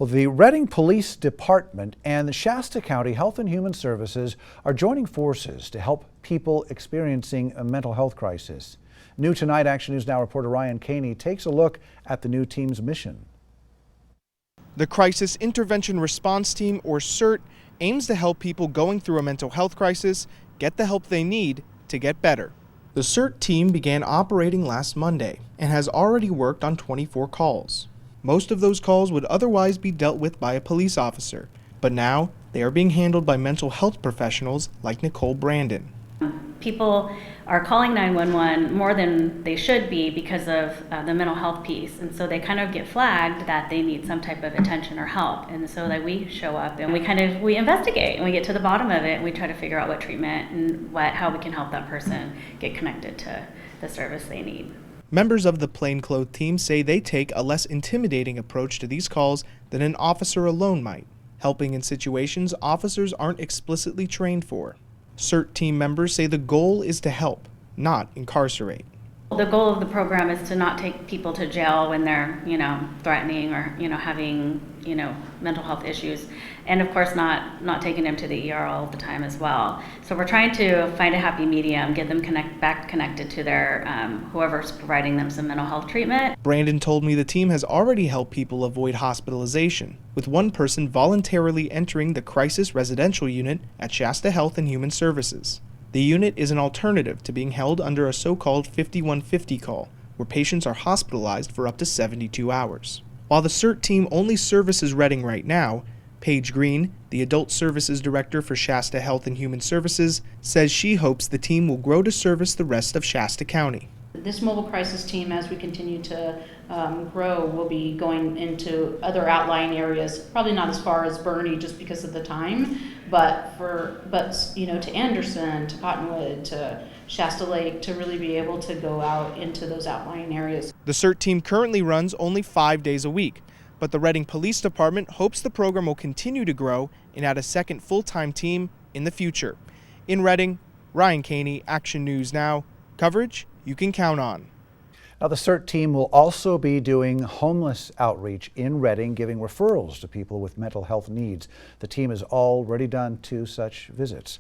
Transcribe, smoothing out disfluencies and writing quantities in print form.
Well, the Reading Police Department and the Shasta County Health and Human Services are joining forces to help people experiencing a mental health crisis. New tonight, Action News Now reporter Ryan Caney takes a look at the new team's mission. The Crisis Intervention Response Team, or CIRT, aims to help people going through a mental health crisis get the help they need to get better. The CIRT team began operating last Monday and has already worked on 24 calls. Most of those calls would otherwise be dealt with by a police officer, but now they are being handled by mental health professionals like Nicole Brandon. People are calling 911 more than they should be because of the mental health piece, and so they kind of get flagged that they need some type of attention or help, and so that we show up and we investigate and we get to the bottom of it and we try to figure out what treatment and how we can help that person get connected to the service they need. Members of the plainclothes team say they take a less intimidating approach to these calls than an officer alone might, helping in situations officers aren't explicitly trained for. CIRT team members say the goal is to help, not incarcerate. The goal of the program is to not take people to jail when they're, threatening or, having, mental health issues. And of course not taking them to the ER all the time as well. So we're trying to find a happy medium, get them back connected to their, whoever's providing them some mental health treatment. Brandon told me the team has already helped people avoid hospitalization, with one person voluntarily entering the crisis residential unit at Shasta Health and Human Services. The unit is an alternative to being held under a so-called 5150 call, where patients are hospitalized for up to 72 hours. While the CIRT team only services Reading right now, Paige Green, the Adult Services Director for Shasta Health and Human Services, says she hopes the team will grow to service the rest of Shasta County. This mobile crisis team, as we continue to grow, will be going into other outlying areas, probably not as far as Bernie just because of the time, but to Anderson, to Cottonwood, to Shasta Lake, to really be able to go out into those outlying areas. The CIRT team currently runs only 5 days a week, but the Reading Police Department hopes the program will continue to grow and add a second full-time team in the future. In Reading, Ryan Caney, Action News Now, coverage you can count on. Now, the CIRT team will also be doing homeless outreach in Reading, giving referrals to people with mental health needs. The team has already done 2 such visits.